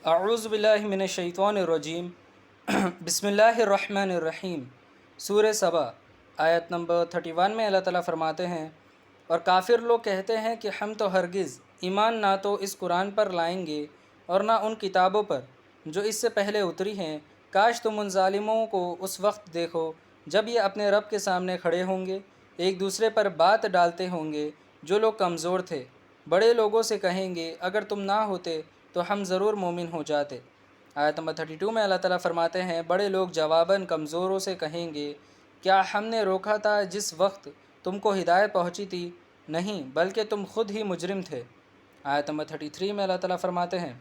اعوذ باللہ من الشیطان الرجیم بسم اللہ الرحمن الرحیم۔ سورہ سبا آیت نمبر 31 میں اللہ تعالیٰ فرماتے ہیں، اور کافر لوگ کہتے ہیں کہ ہم تو ہرگز ایمان نہ تو اس قرآن پر لائیں گے اور نہ ان کتابوں پر جو اس سے پہلے اتری ہیں۔ کاش تم ان ظالموں کو اس وقت دیکھو جب یہ اپنے رب کے سامنے کھڑے ہوں گے، ایک دوسرے پر بات ڈالتے ہوں گے۔ جو لوگ کمزور تھے بڑے لوگوں سے کہیں گے، اگر تم نہ ہوتے تو ہم ضرور مومن ہو جاتے۔ آیت نمبر 32 میں اللہ تعالیٰ فرماتے ہیں، بڑے لوگ جواباً کمزوروں سے کہیں گے، کیا ہم نے روکا تھا جس وقت تم کو ہدایت پہنچی تھی؟ نہیں، بلکہ تم خود ہی مجرم تھے۔ آیت نمبر 33 میں اللہ تعالیٰ فرماتے ہیں،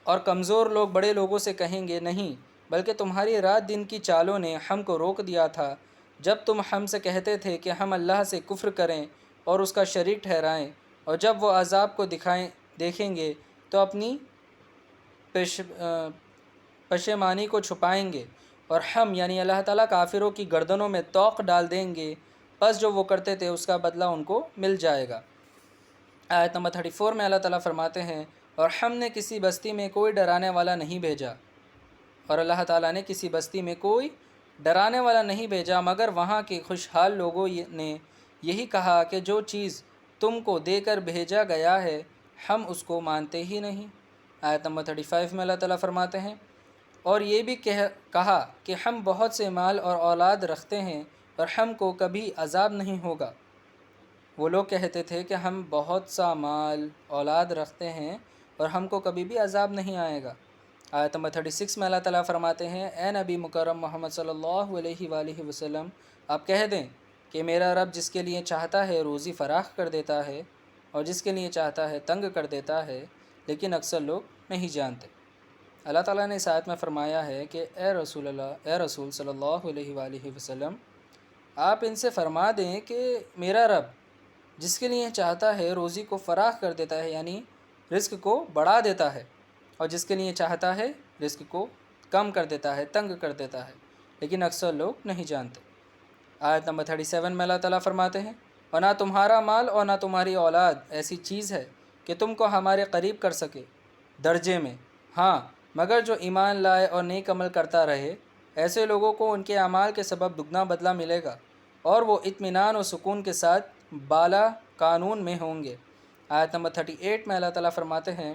اور کمزور لوگ بڑے لوگوں سے کہیں گے، نہیں، بلکہ تمہاری رات دن کی چالوں نے ہم کو روک دیا تھا، جب تم ہم سے کہتے تھے کہ ہم اللہ سے کفر کریں اور اس کا شریک ٹھہرائیں، اور جب وہ عذاب کو دیکھیں گے تو اپنی پشیمانی کو چھپائیں گے، اور ہم یعنی اللہ تعالیٰ کافروں کی گردنوں میں طوق ڈال دیں گے، پس جو وہ کرتے تھے اس کا بدلہ ان کو مل جائے گا۔ آیت نمبر 34 میں اللہ تعالیٰ فرماتے ہیں، اور ہم نے کسی بستی میں کوئی ڈرانے والا نہیں بھیجا، اور اللہ تعالیٰ نے کسی بستی میں کوئی ڈرانے والا نہیں بھیجا مگر وہاں کے خوشحال لوگوں نے یہی کہا کہ جو چیز تم کو دے کر بھیجا گیا ہے ہم اس کو مانتے ہی نہیں۔ آیت نمبر 35 میں اللہ تعالیٰ فرماتے ہیں، اور یہ بھی کہا کہ ہم بہت سے مال اور اولاد رکھتے ہیں اور ہم کو کبھی عذاب نہیں ہوگا۔ وہ لوگ کہتے تھے کہ ہم بہت سا مال اولاد رکھتے ہیں اور ہم کو کبھی بھی عذاب نہیں آئے گا۔ آیت نمبر 36 میں اللہ تعالیٰ فرماتے ہیں، اے نبی مکرم محمد صلی اللہ علیہ وآلہ وسلم، آپ کہہ دیں کہ میرا رب جس کے لیے چاہتا ہے روزی فراخ کر دیتا ہے اور جس کے لیے چاہتا ہے تنگ کر دیتا ہے، لیکن اکثر لوگ نہیں جانتے۔ اللہ تعالیٰ نے اس آیت میں فرمایا ہے کہ اے رسول صلی اللہ علیہ وآلہ وسلم، آپ ان سے فرما دیں کہ میرا رب جس کے لیے چاہتا ہے روزی کو فراخ کر دیتا ہے، یعنی رزق کو بڑھا دیتا ہے، اور جس کے لیے چاہتا ہے رزق کو کم کر دیتا ہے، تنگ کر دیتا ہے، لیکن اکثر لوگ نہیں جانتے۔ آیت نمبر 37 میں اللہ تعالیٰ فرماتے ہیں، اور نہ تمہارا مال اور نہ تمہاری اولاد ایسی چیز ہے کہ تم کو ہمارے قریب کر سکے درجے میں، ہاں مگر جو ایمان لائے اور نیک عمل کرتا رہے، ایسے لوگوں کو ان کے اعمال کے سبب دگنا بدلہ ملے گا، اور وہ اطمینان و سکون کے ساتھ بالا قانون میں ہوں گے۔ آیت نمبر 38 میں اللہ تعالیٰ فرماتے ہیں،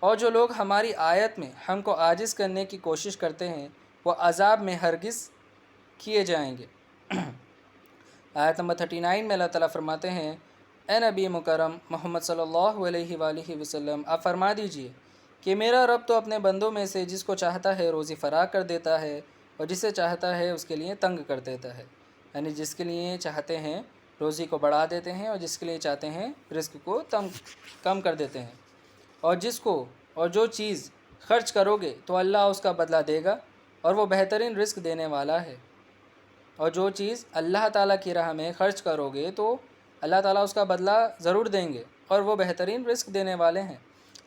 اور جو لوگ ہماری آیت میں ہم کو عاجز کرنے کی کوشش کرتے ہیں وہ عذاب میں ہرگز کیے جائیں گے۔ آیت نمبر 39 میں اللہ تعالیٰ فرماتے ہیں، اے نبی مکرم محمد صلی اللہ علیہ وآلہ وسلم، آپ فرما دیجئے کہ میرا رب تو اپنے بندوں میں سے جس کو چاہتا ہے روزی فراخ کر دیتا ہے اور جسے چاہتا ہے اس کے لیے تنگ کر دیتا ہے، یعنی جس کے لیے چاہتے ہیں روزی کو بڑھا دیتے ہیں اور جس کے لیے چاہتے ہیں رزق کو کم کر دیتے ہیں، اور جو چیز خرچ کرو گے تو اللہ اس کا بدلہ دے گا، اور وہ بہترین رزق دینے والا ہے۔ اور جو چیز اللہ تعالیٰ کی راہ میں خرچ کرو گے تو اللہ تعالیٰ اس کا بدلہ ضرور دیں گے، اور وہ بہترین رزق دینے والے ہیں۔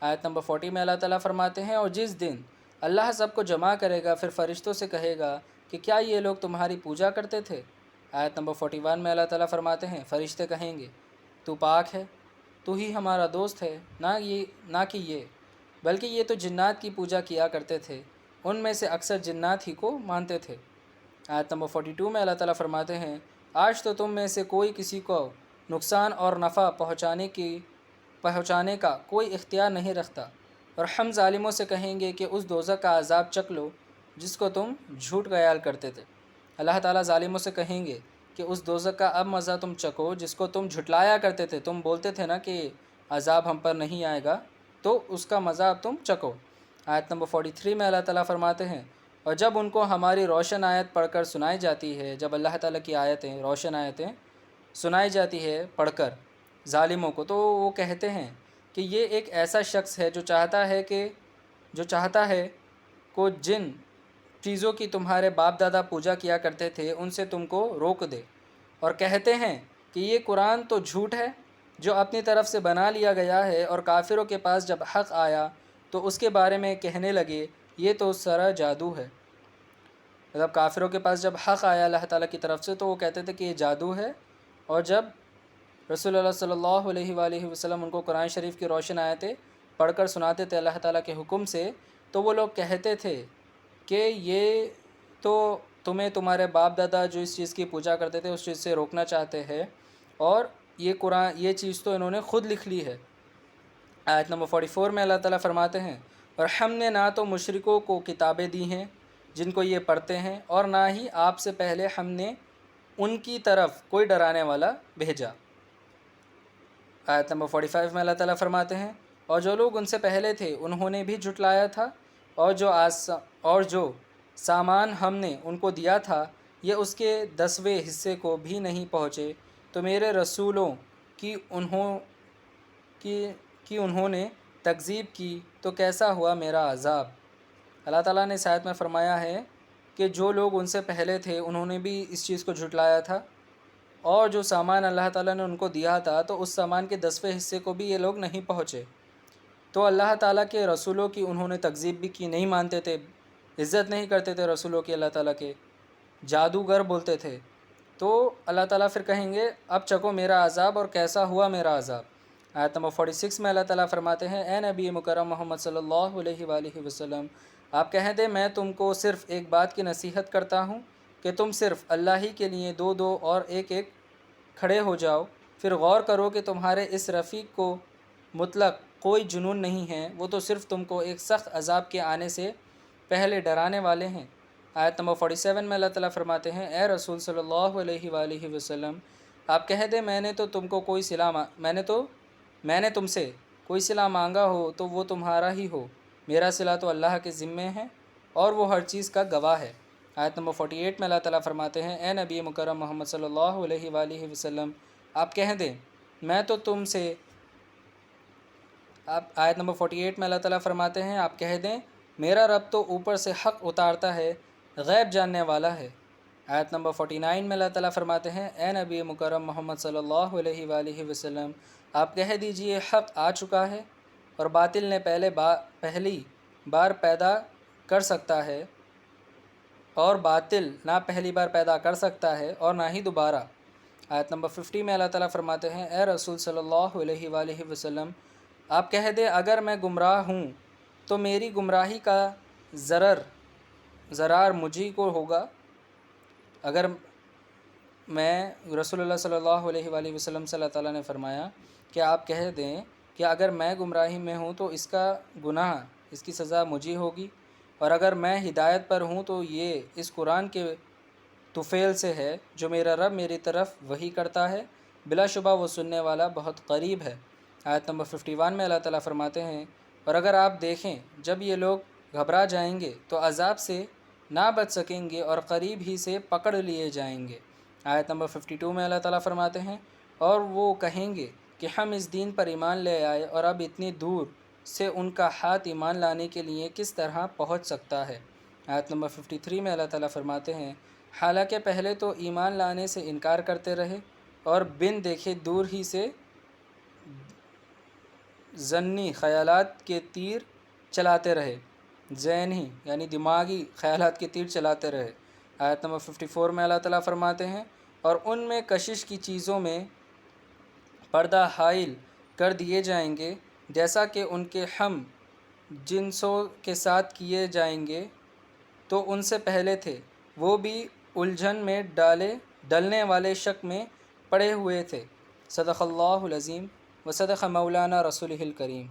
آیت نمبر 40 میں اللہ تعالیٰ فرماتے ہیں، اور جس دن اللہ سب کو جمع کرے گا پھر فرشتوں سے کہے گا کہ کیا یہ لوگ تمہاری پوجا کرتے تھے؟ آیت نمبر 41 میں اللہ تعالیٰ فرماتے ہیں، فرشتے کہیں گے، تو پاک ہے، تو ہی ہمارا دوست ہے، نہ کہ یہ، بلکہ یہ تو جنات کی پوجا کیا کرتے تھے، ان میں سے اکثر جنات ہی کو مانتے تھے۔ آیت نمبر 42 میں اللہ تعالیٰ فرماتے ہیں، آج تو تم میں سے کوئی کسی کو نقصان اور نفع پہنچانے کا کوئی اختیار نہیں رکھتا، اور ہم ظالموں سے کہیں گے کہ اس دوزخ کا عذاب چکھ لو جس کو تم جھوٹ خیال کرتے تھے۔ اللہ تعالیٰ ظالموں سے کہیں گے کہ اس دوزخ کا اب مزہ تم چکھو جس کو تم جھٹلایا کرتے تھے، تم بولتے تھے نا کہ عذاب ہم پر نہیں آئے گا، تو اس کا مزہ اب تم چکھو۔ آیت نمبر 43 میں اللہ تعالیٰ فرماتے ہیں، اور جب ان کو ہماری روشن آیت پڑھ کر سنائی جاتی ہے، جب اللہ تعالیٰ کی آیتیں روشن آیتیں سنائی جاتی ہے پڑھ کر ظالموں کو، تو وہ کہتے ہیں کہ یہ ایک ایسا شخص ہے جو چاہتا ہے کو جن چیزوں کی تمہارے باپ دادا پوجا کیا کرتے تھے ان سے تم کو روک دے، اور کہتے ہیں کہ یہ قرآن تو جھوٹ ہے جو اپنی طرف سے بنا لیا گیا ہے، اور کافروں کے پاس جب حق آیا تو اس کے بارے میں کہنے لگے یہ تو سرا جادو ہے۔ مطلب کافروں کے پاس جب حق آیا اللہ تعالیٰ کی طرف سے تو وہ کہتے تھے کہ یہ جادو ہے، اور جب رسول اللہ صلی اللہ علیہ وآلہ وسلم ان کو قرآن شریف کی روشن آیتیں پڑھ کر سناتے تھے اللہ تعالیٰ کے حکم سے، تو وہ لوگ کہتے تھے کہ یہ تو تمہیں تمہارے باپ دادا جو اس چیز کی پوجا کرتے تھے اس چیز سے روکنا چاہتے ہیں، اور یہ قرآن یہ چیز تو انہوں نے خود لکھ لی ہے۔ آیت نمبر 44 میں اللہ تعالیٰ فرماتے ہیں، اور ہم نے نہ تو مشرکوں کو کتابیں دی ہیں جن کو یہ پڑھتے ہیں، اور نہ ہی آپ سے پہلے ہم نے ان کی طرف کوئی ڈرانے والا بھیجا۔ آیت نمبر 45 میں اللہ تعالیٰ فرماتے ہیں، اور جو لوگ ان سے پہلے تھے انہوں نے بھی جھٹلایا تھا، اور جو سامان ہم نے ان کو دیا تھا یہ اس کے 10ویں حصے کو بھی نہیں پہنچے، تو میرے رسولوں کی انہوں نے تکذیب کی تو کیسا ہوا میرا عذاب۔ اللہ تعالیٰ نے اس آیت میں فرمایا ہے کہ جو لوگ ان سے پہلے تھے انہوں نے بھی اس چیز کو جھٹلایا تھا، اور جو سامان اللہ تعالیٰ نے ان کو دیا تھا تو اس سامان کے 10ویں حصے کو بھی یہ لوگ نہیں پہنچے، تو اللہ تعالیٰ کے رسولوں کی انہوں نے تکذیب بھی کی، نہیں مانتے تھے، عزت نہیں کرتے تھے رسولوں کی، اللہ تعالیٰ کے جادوگر بولتے تھے۔ تو اللہ تعالیٰ پھر کہیں گے اب چکو میرا عذاب اور کیسا ہوا میرا عذاب۔ آیت نمبر 46 میں اللہ تعالیٰ فرماتے ہیں، اے نبی مکرم محمد صلی اللہ علیہ وآلہ وسلم، آپ کہہ دیں میں تم کو صرف ایک بات کی نصیحت کرتا ہوں کہ تم صرف اللہ ہی کے لیے دو دو اور ایک ایک کھڑے ہو جاؤ، پھر غور کرو کہ تمہارے اس رفیق کو مطلق کوئی جنون نہیں ہے، وہ تو صرف تم کو ایک سخت عذاب کے آنے سے پہلے ڈرانے والے ہیں۔ آیت نمبر 47 میں اللہ تعالیٰ فرماتے ہیں، اے رسول صلی اللہ علیہ وآلہ وسلم، آپ کہہ دیں میں نے تم سے کوئی صلہ مانگا ہو تو وہ تمہارا ہی ہو، میرا صلہ تو اللہ کے ذمے ہے اور وہ ہر چیز کا گواہ ہے۔ آیت نمبر 48 میں اللہ تعالیٰ فرماتے ہیں، اے نبی مکرم محمد صلی اللہ علیہ وآلہ وسلم، آپ کہہ دیں میں تو تم سے آیت نمبر 48 میں اللہ تعالیٰ فرماتے ہیں، آپ کہہ دیں میرا رب تو اوپر سے حق اتارتا ہے، غیب جاننے والا ہے۔ آیت نمبر 49 میں اللہ تعالیٰ فرماتے ہیں، اے نبی مکرم محمد صلی اللہ علیہ وآلہ وسلم، آپ کہہ دیجئے حق آ چکا ہے اور باطل نے پہلی بار پیدا کر سکتا ہے، اور باطل نہ پہلی بار پیدا کر سکتا ہے اور نہ ہی دوبارہ۔ آیت نمبر 50 میں اللہ تعالیٰ فرماتے ہیں، اے رسول صلی اللہ علیہ وآلہ وسلم، آپ کہہ دیں اگر میں گمراہ ہوں تو میری گمراہی کا ضرار مجھے کو ہوگا۔ اگر میں رسول اللہ صلی اللہ علیہ وآلہ وسلم سے اللہ تعالیٰ نے فرمایا کہ آپ کہہ دیں کہ اگر میں گمراہی میں ہوں تو اس کا گناہ، اس کی سزا مجھے ہوگی، اور اگر میں ہدایت پر ہوں تو یہ اس قرآن کے طفیل سے ہے جو میرا رب میری طرف وحی کرتا ہے، بلا شبہ وہ سننے والا بہت قریب ہے۔ آیت نمبر 51 میں اللہ تعالیٰ فرماتے ہیں، اور اگر آپ دیکھیں جب یہ لوگ گھبرا جائیں گے تو عذاب سے نہ بچ سکیں گے اور قریب ہی سے پکڑ لیے جائیں گے۔ آیت نمبر 52 میں اللہ تعالیٰ فرماتے ہیں، اور وہ کہیں گے کہ ہم اس دین پر ایمان لے آئے اور اب اتنی دور سے ان کا ہاتھ ایمان لانے کے لیے کس طرح پہنچ سکتا ہے۔ آیت نمبر 53 میں اللہ تعالیٰ فرماتے ہیں، حالانکہ پہلے تو ایمان لانے سے انکار کرتے رہے اور بن دیکھے دور ہی سے ذہنی خیالات کے تیر چلاتے رہے، ذہنی یعنی دماغی خیالات کے تیر چلاتے رہے۔ آیت نمبر 54 میں اللہ تعالیٰ فرماتے ہیں، اور ان میں کشش کی چیزوں میں پردہ حائل کر دیے جائیں گے جیسا کہ ان کے ہم جنسوں کے ساتھ کیے جائیں گے تو ان سے پہلے تھے، وہ بھی الجھن میں ڈلنے والے شک میں پڑے ہوئے تھے۔ صدق اللہ العظیم و صدق مولانا رسولہ الکریم۔